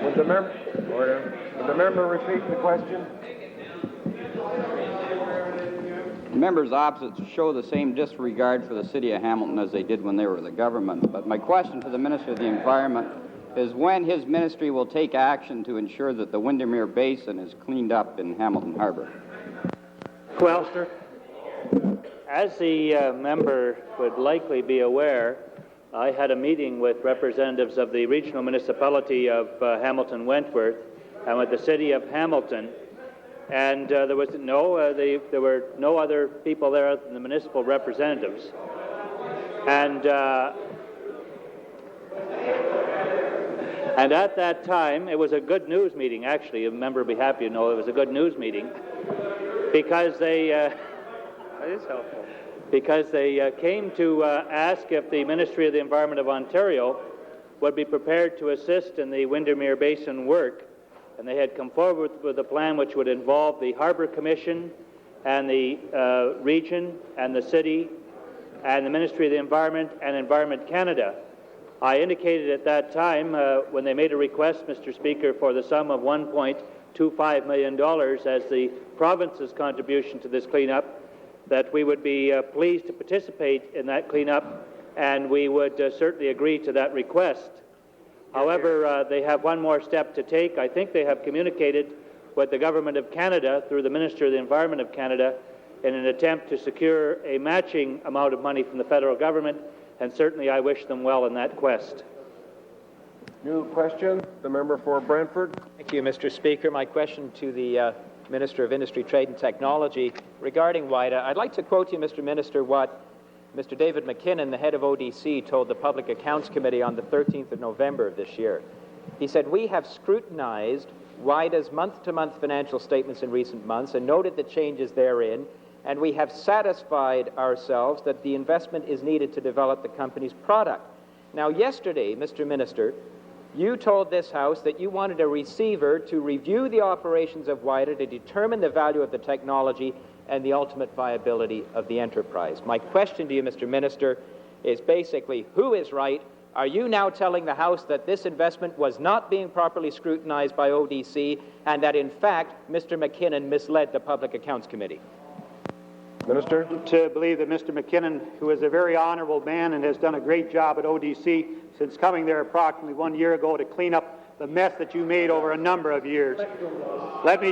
Speaker 2: Would the member repeat the question?
Speaker 16: Members opposite show the same disregard for the city of Hamilton as they did when they were the government. But my question to the Minister of the Environment is when his ministry will take action to ensure that the Windermere Basin is cleaned up in Hamilton Harbor.
Speaker 13: Well, as the member would likely be aware, I had a meeting with representatives of the regional municipality of Hamilton-Wentworth and with the city of Hamilton. And there were no other people there other than the municipal representatives. And at that time, it was a good news meeting, actually. A member would be happy to know it was a good news meeting because they, that is helpful, because they came to ask if the Ministry of the Environment of Ontario would be prepared to assist in the Windermere Basin work. And they had come forward with a plan which would involve the Harbour Commission and the region and the city and the Ministry of the Environment and Environment Canada. I indicated at that time, when they made a request, Mr. Speaker, for the sum of $1.25 million as the province's contribution to this cleanup, that we would be pleased to participate in that cleanup, and we would certainly agree to that request. However, they have one more step to take. I think they have communicated with the Government of Canada through the Minister of the Environment of Canada in an attempt to secure a matching amount of money from the federal government, and certainly I wish them well in that quest.
Speaker 2: New question, the member for Brantford.
Speaker 5: Thank you, Mr. Speaker. My question to the Minister of Industry, Trade and Technology regarding WIDA. I'd like to quote you, Mr. Minister, what Mr. David McKinnon, the head of ODC, told the Public Accounts Committee on the 13th of November of this year. He said, "We have scrutinized WIDA's month-to-month financial statements in recent months and noted the changes therein, and we have satisfied ourselves that the investment is needed to develop the company's product." Now, yesterday, Mr. Minister, you told this House that you wanted a receiver to review the operations of WIDA to determine the value of the technology and the ultimate viability of the enterprise. My question to you, Mr. Minister, is basically, who is right? Are you now telling the House that this investment was not being properly scrutinized by ODC and that, in fact, Mr. McKinnon misled the Public Accounts Committee?
Speaker 2: Minister?
Speaker 8: To believe that Mr. McKinnon, who is a very honorable man and has done a great job at ODC since coming there approximately 1 year ago to clean up the mess that you made over a number of years. Let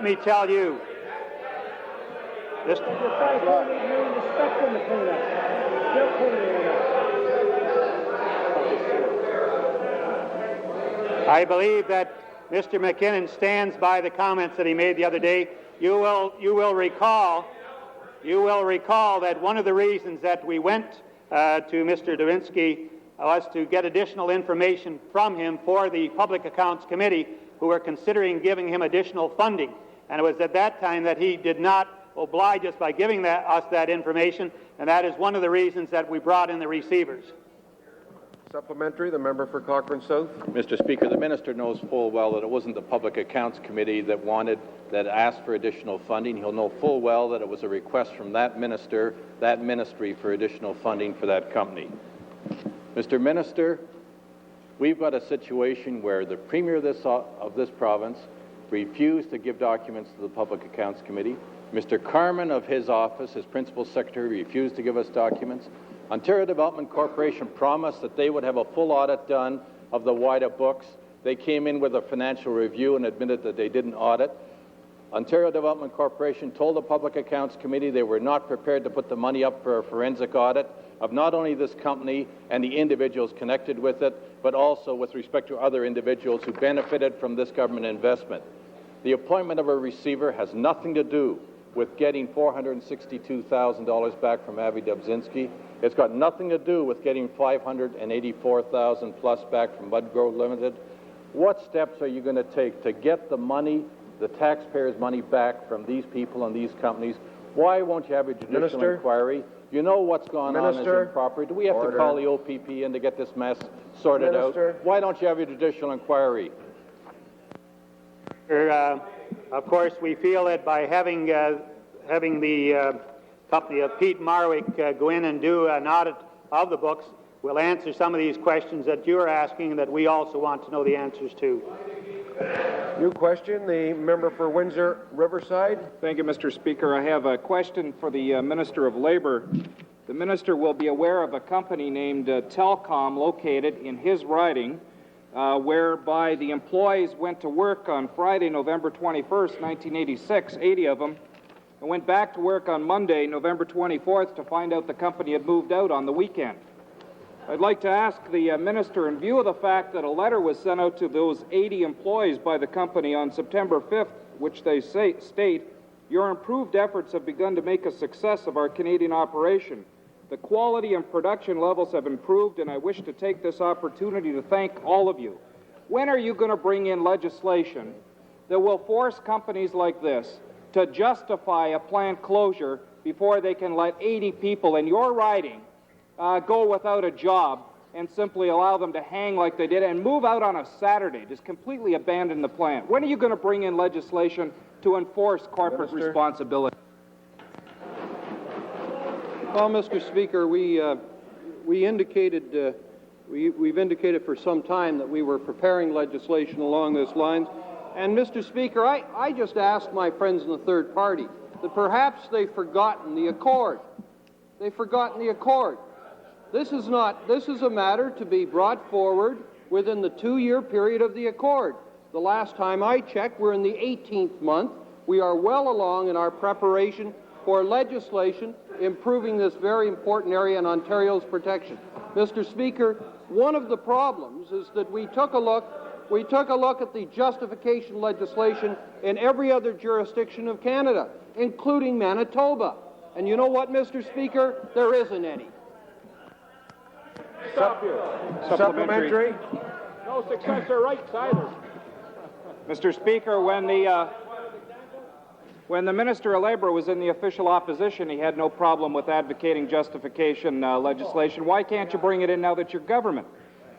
Speaker 8: me tell you, I believe that Mr. McKinnon stands by the comments that he made the other day. You will recall that one of the reasons that we went to Mr. Dubinsky was to get additional information from him for the Public Accounts Committee, who were considering giving him additional funding. And it was at that time that he did not oblige us by giving us that information, and that is one of the reasons that we brought in the receivers.
Speaker 2: Supplementary, the member for Cochrane South.
Speaker 9: Mr. Speaker, the minister knows full well that it wasn't the Public Accounts Committee that asked for additional funding. He'll know full well that it was a request from that ministry for additional funding for that company. Mr. Minister, we've got a situation where the Premier of this province refused to give documents to the Public Accounts Committee. Mr. Carman of his office, his principal secretary, refused to give us documents. Ontario Development Corporation promised that they would have a full audit done of the WIDA books. They came in with a financial review and admitted that they didn't audit. Ontario Development Corporation told the Public Accounts Committee they were not prepared to put the money up for a forensic audit of not only this company and the individuals connected with it, but also with respect to other individuals who benefited from this government investment. The appointment of a receiver has nothing to do with getting $462,000 back from Avi Dubzinski. It's got nothing to do with getting $584,000 plus back from Budgrove Limited. What steps are you going to take to get the money, the taxpayers' money back from these people and these companies? Why won't you have a judicial inquiry? You know what's gone on is improper. Do we have to call the OPP in to get this mess sorted out? Why don't you have a judicial inquiry?
Speaker 8: Of course, we feel that by having the company of Pete Marwick go in and do an audit of the books will answer some of these questions that you're asking and that we also want to know the answers to.
Speaker 2: New question, the member for Windsor Riverside.
Speaker 17: Thank you, Mr. Speaker. I have a question for the Minister of Labour. The minister will be aware of a company named Telcom located in his riding, whereby the employees went to work on Friday, November 21st, 1986, 80 of them, and went back to work on Monday, November 24th, to find out the company had moved out on the weekend. I'd like to ask the minister, in view of the fact that a letter was sent out to those 80 employees by the company on September 5th, which they state, your improved efforts have begun to make a success of our Canadian operation. The quality and production levels have improved, and I wish to take this opportunity to thank all of you. When are you going to bring in legislation that will force companies like this to justify a plant closure before they can let 80 people in your riding go without a job and simply allow them to hang like they did and move out on a Saturday, just completely abandon the plant? When are you going to bring in legislation to enforce corporate responsibility?
Speaker 7: Well, Mr. Speaker, we've indicated for some time that we were preparing legislation along those lines. And, Mr. Speaker, I just asked my friends in the third party that perhaps they've forgotten the accord. They've forgotten the accord. This is a matter to be brought forward within the 2-year period of the accord. The last time I checked, we're in the 18th month. We are well along in our preparation for legislation improving this very important area in Ontario's protection. Mr. Speaker, one of the problems is that we took a look at the justification legislation in every other jurisdiction of Canada, including Manitoba. And you know what, Mr. Speaker? There isn't any.
Speaker 11: Stop here.
Speaker 2: Supplementary.
Speaker 11: No successor rights either.
Speaker 17: Mr. Speaker, when the Minister of Labour was in the official opposition, he had no problem with advocating justification legislation. Why can't you bring it in now that you're government?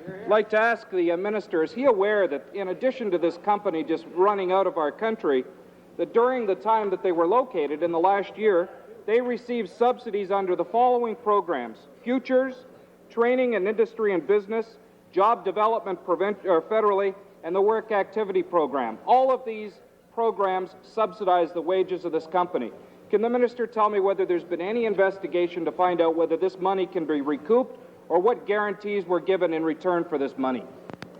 Speaker 17: I'd like to ask the minister, is he aware that in addition to this company just running out of our country, that during the time that they were located in the last year, they received subsidies under the following programs: Futures, Training in Industry and Business, Job Development federally, and the Work Activity Program. All of these programs subsidize the wages of this company. Can the minister tell me whether there's been any investigation to find out whether this money can be recouped or what guarantees were given in return for this money?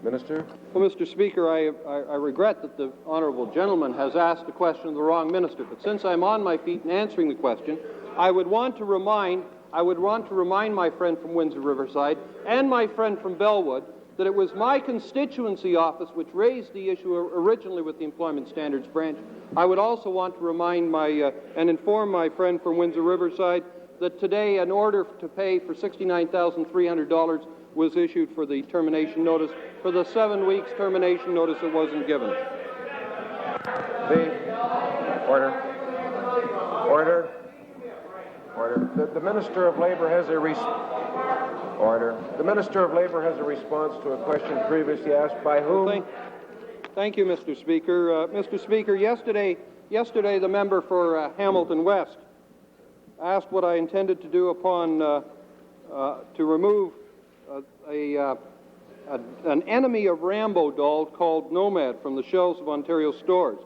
Speaker 2: Minister.
Speaker 7: Well, Mr. Speaker, I regret that the honourable gentleman has asked the question of the wrong minister, but since I'm on my feet and answering the question, I would want to remind my friend from Windsor Riverside and my friend from Bellwood that it was my constituency office which raised the issue originally with the Employment Standards Branch. I would also want to remind and inform my friend from Windsor Riverside that today an order to pay for $69,300 was issued for the termination notice. For the 7 weeks termination notice, it wasn't given.
Speaker 2: Order. Order. Order. The Minister of Labour has a Order. The Minister of Labour has a response to a question previously asked by whom?
Speaker 7: Thank you, Mr. Speaker. Mr. Speaker, yesterday the member for Hamilton West asked what I intended to do upon to remove an enemy of Rambo doll called Nomad from the shelves of Ontario stores.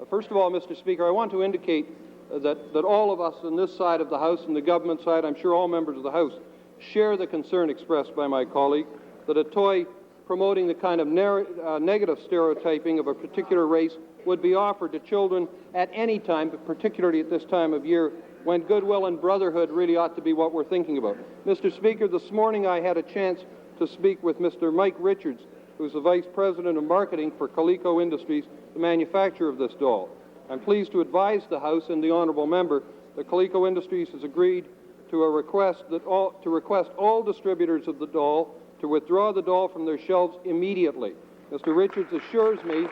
Speaker 7: First of all, Mr. Speaker, I want to indicate that all of us on this side of the House and the government side, I'm sure all members of the House, share the concern expressed by my colleague that a toy promoting the kind of negative stereotyping of a particular race would be offered to children at any time, but particularly at this time of year when goodwill and brotherhood really ought to be what we're thinking about. Mr. Speaker, this morning I had a chance to speak with Mr. Mike Richards, who's the Vice President of Marketing for Coleco Industries, the manufacturer of this doll. I'm pleased to advise the House and the honourable member that Coleco Industries has agreed to request all distributors of the doll to withdraw the doll from their shelves immediately. Mr. Richards assures me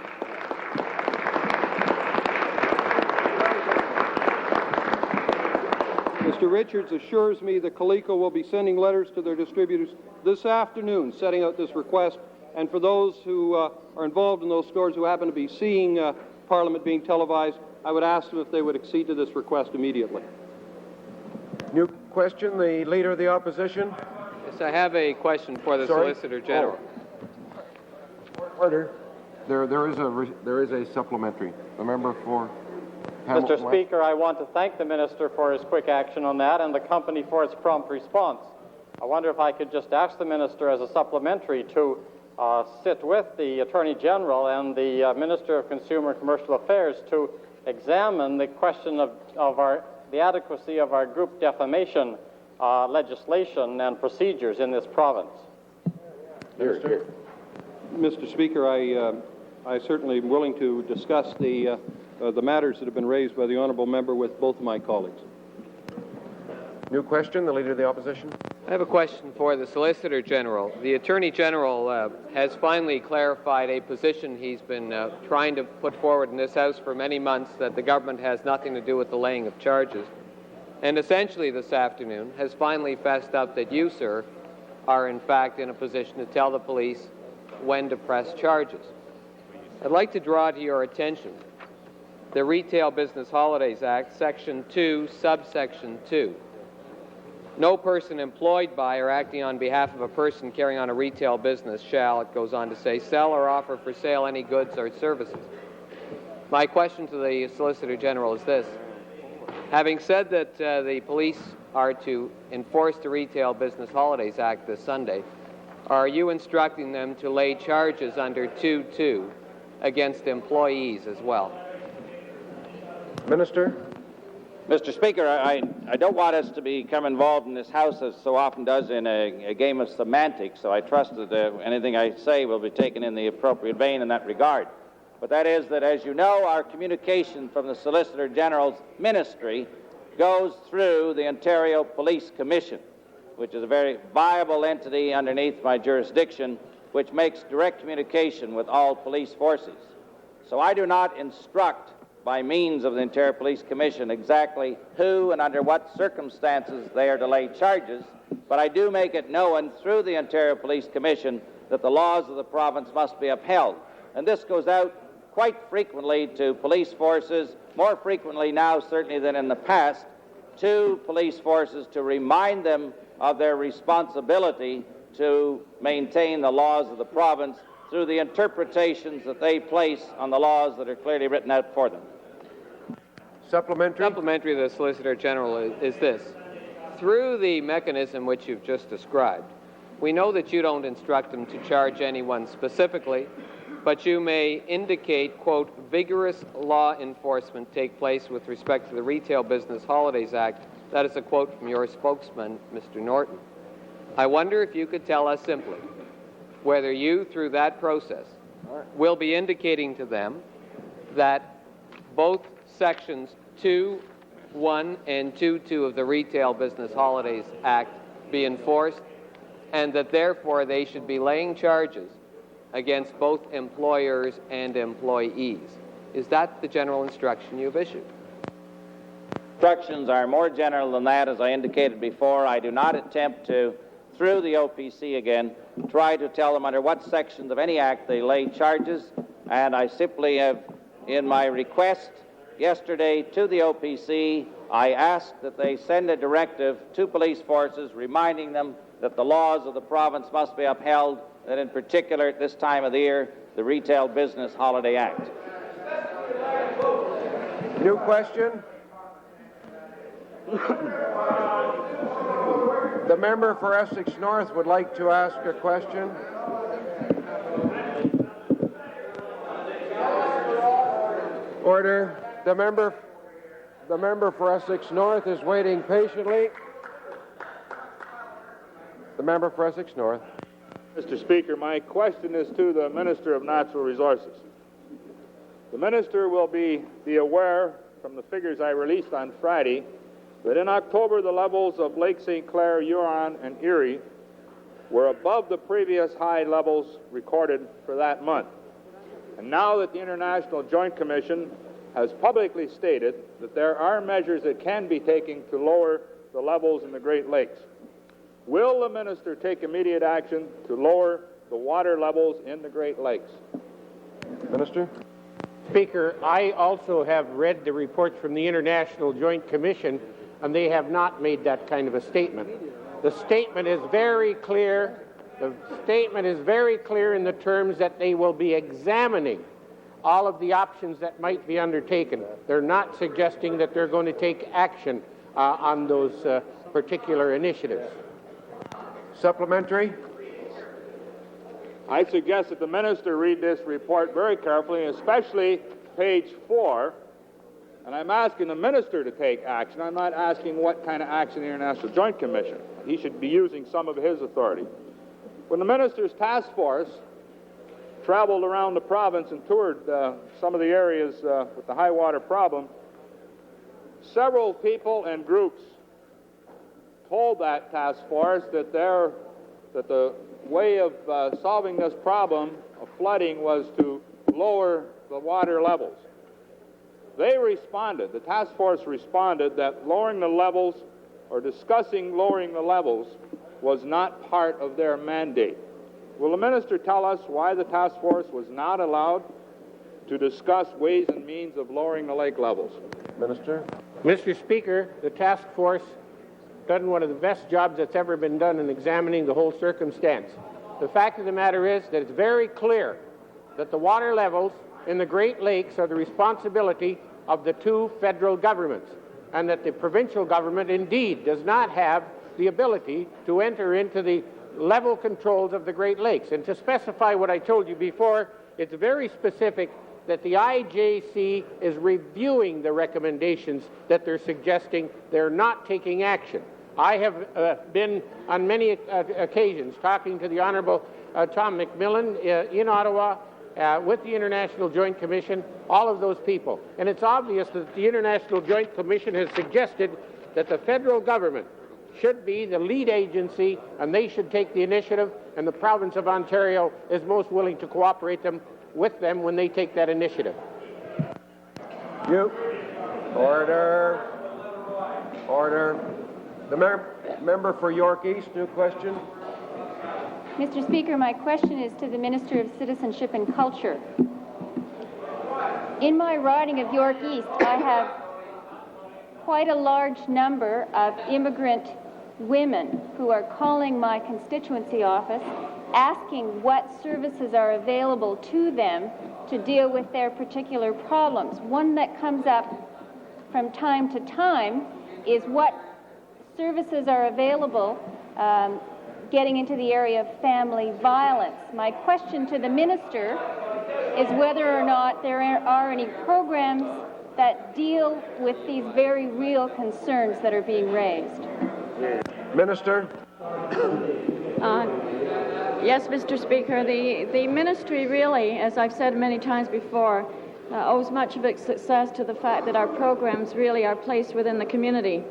Speaker 7: that Coleco will be sending letters to their distributors this afternoon setting out this request, and for those who are involved in those stores who happen to be seeing Parliament being televised, I would ask them if they would accede to this request immediately.
Speaker 2: New question, the Leader of the Opposition.
Speaker 3: Yes, I have a question for the Solicitor General.
Speaker 2: Order. There is a supplementary. The member for Hamilton
Speaker 18: Mr. Speaker, I want to thank the Minister for his quick action on that and the company for its prompt response. I wonder if I could just ask the Minister as a supplementary to sit with the Attorney General and the Minister of Consumer and Commercial Affairs to examine the question of the adequacy of our group defamation legislation and procedures in this province.
Speaker 7: Mr. Speaker, I certainly am willing to discuss the matters that have been raised by the honourable member with both of my colleagues.
Speaker 2: New question, the Leader of the Opposition.
Speaker 3: I have a question for the Solicitor General. The Attorney General has finally clarified a position he's been trying to put forward in this House for many months, that the government has nothing to do with the laying of charges. And essentially this afternoon has finally fessed up that you, sir, are in fact in a position to tell the police when to press charges. I'd like to draw to your attention the Retail Business Holidays Act, Section 2, Subsection 2. No person employed by or acting on behalf of a person carrying on a retail business shall, it goes on to say, sell or offer for sale any goods or services. My question to the Solicitor General is this. Having said that the police are to enforce the Retail Business Holidays Act this Sunday, are you instructing them to lay charges under 2.2 against employees as well?
Speaker 2: Minister.
Speaker 19: Mr. Speaker, I don't want us to become involved in this House, as so often does, in a game of semantics, so I trust that anything I say will be taken in the appropriate vein in that regard. But that is that, as you know, our communication from the Solicitor General's ministry goes through the Ontario Police Commission, which is a very viable entity underneath my jurisdiction, which makes direct communication with all police forces. So I do not instruct by means of the Ontario Police Commission exactly who and under what circumstances they are to lay charges, but I do make it known through the Ontario Police Commission that the laws of the province must be upheld. And this goes out quite frequently to police forces, more frequently now certainly than in the past, to police forces to remind them of their responsibility to maintain the laws of the province through the interpretations that they place on the laws that are clearly written out for them.
Speaker 3: Supplementary to the Solicitor General is this. Through the mechanism which you've just described, we know that you don't instruct them to charge anyone specifically, but you may indicate, quote, vigorous law enforcement take place with respect to the Retail Business Holidays Act. That is a quote from your spokesman, Mr. Norton. I wonder if you could tell us simply whether you, through that process, will be indicating to them that both Sections 2.1 and 2.2 of the Retail Business Holidays Act be enforced, and that therefore they should be laying charges against both employers and employees. Is that the general instruction you've issued?
Speaker 19: Instructions are more general than that, as I indicated before. I do not attempt to, through the OPC again, try to tell them under what sections of any act they lay charges, and I simply have, in my request yesterday to the OPC, I asked that they send a directive to police forces reminding them that the laws of the province must be upheld, and in particular at this time of the year, the Retail Business Holiday Act.
Speaker 2: New question? The member for Essex North would like to ask a question. Order. The member for Essex North is waiting patiently. The member for Essex North.
Speaker 20: Mr. Speaker, my question is to the Minister of Natural Resources. The Minister will be aware from the figures I released on Friday that in October the levels of Lake St. Clair, Huron, and Erie were above the previous high levels recorded for that month. And now that the International Joint Commission has publicly stated that there are measures that can be taken to lower the levels in the Great Lakes, will the Minister take immediate action to lower the water levels in the Great Lakes?
Speaker 2: Minister?
Speaker 21: Speaker, I also have read the reports from the International Joint Commission, and they have not made that kind of a statement. The statement is very clear. The statement is very clear in the terms that they will be examining all of the options that might be undertaken. They're not suggesting that they're going to take action on those particular initiatives.
Speaker 2: Supplementary?
Speaker 20: I suggest that the Minister read this report very carefully, especially page 4. And I'm asking the Minister to take action. I'm not asking what kind of action the International Joint Commission. He should be using some of his authority. When the Minister's task force traveled around the province and toured some of the areas with the high water problem, several people and groups told that task force that the way of solving this problem of flooding was to lower the water levels. They responded, the task force responded, that lowering the levels or discussing lowering the levels was not part of their mandate. Will the Minister tell us why the task force was not allowed to discuss ways and means of lowering the lake levels?
Speaker 2: Minister?
Speaker 21: Mr. Speaker, the task force done one of the best jobs that's ever been done in examining the whole circumstance. The fact of the matter is that it's very clear that the water levels in the Great Lakes are the responsibility of the two federal governments, and that the provincial government indeed does not have the ability to enter into the level controls of the Great Lakes. And to specify what I told you before, it's very specific that the IJC is reviewing the recommendations that they're suggesting. They're not taking action. I have been on many occasions talking to the Honourable Tom McMillan in Ottawa with the International Joint Commission, all of those people. And it's obvious that the International Joint Commission has suggested that the federal government should be the lead agency and they should take the initiative, and the province of Ontario is most willing to cooperate with them when they take that initiative.
Speaker 2: You. Order. Order. The member for York East, new question.
Speaker 22: Mr. Speaker, my question is to the Minister of Citizenship and Culture. In my riding of York East, I have quite a large number of immigrant women who are calling my constituency office asking what services are available to them to deal with their particular problems. One that comes up from time to time is what services are available getting into the area of family violence. My question to the Minister is whether or not there are any programs that deal with these very real concerns that are being raised.
Speaker 2: Minister.
Speaker 23: Yes, Mr. Speaker. The ministry really, as I've said many times before, owes much of its success to the fact that our programs really are placed within the community.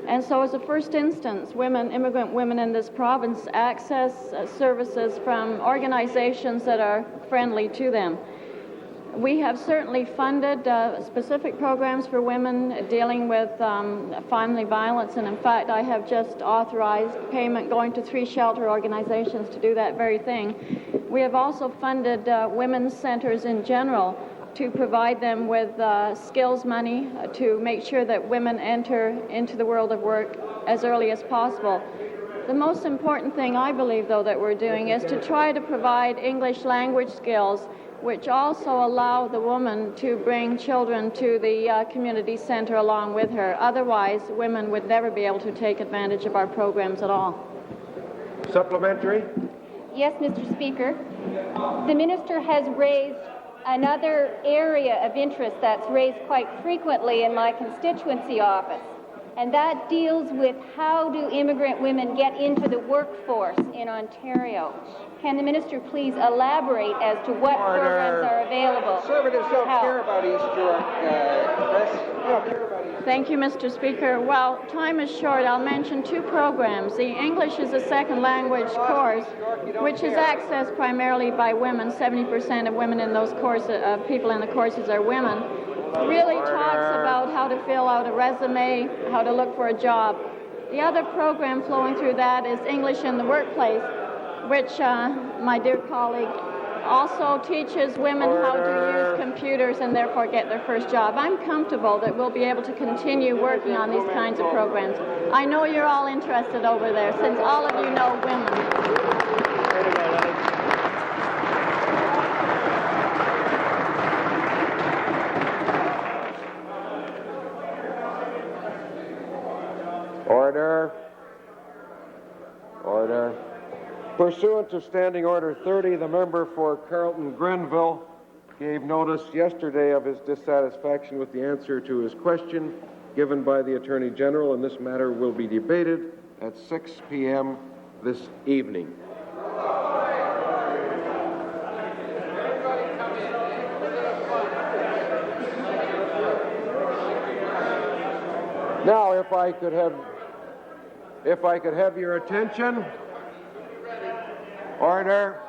Speaker 23: And so as a first instance, immigrant women in this province access services from organizations that are friendly to them. We have certainly funded specific programs for women dealing with family violence, and in fact, I have just authorized payment going to 3 shelter organizations to do that very thing. We have also funded women's centers in general to provide them with skills money to make sure that women enter into the world of work as early as possible. The most important thing I believe, though, that we're doing is to try to provide English language skills which also allow the woman to bring children to the community center along with her. Otherwise, women would never be able to take advantage of our programs at all.
Speaker 2: Supplementary?
Speaker 22: Yes, Mr. Speaker. The minister has raised another area of interest that's raised quite frequently in my constituency office, and that deals with how do immigrant women get into the workforce in Ontario. Can the minister please elaborate as to what programs are available?
Speaker 1: Conservatives don't care about East York, Chris. They don't care about East York.
Speaker 23: Thank you, Mr. Speaker. Well, time is short. I'll mention 2 programs. The English is a Second Language course, which is accessed primarily by women. 70% of women in those courses, people in the courses are women. Really talks about how to fill out a resume, how to look for a job. The other program flowing through that is English in the Workplace, which my dear colleague also teaches women how to use computers and therefore get their first job. I'm comfortable that we'll be able to continue working on these kinds of programs. I know you're all interested over there, since all of you know women.
Speaker 2: Order. Order. Pursuant to Standing Order 30, the member for Carleton Grenville gave notice yesterday of his dissatisfaction with the answer to his question given by the Attorney General, and this matter will be debated at 6 p.m. this evening. Now, if I could have your attention. Order.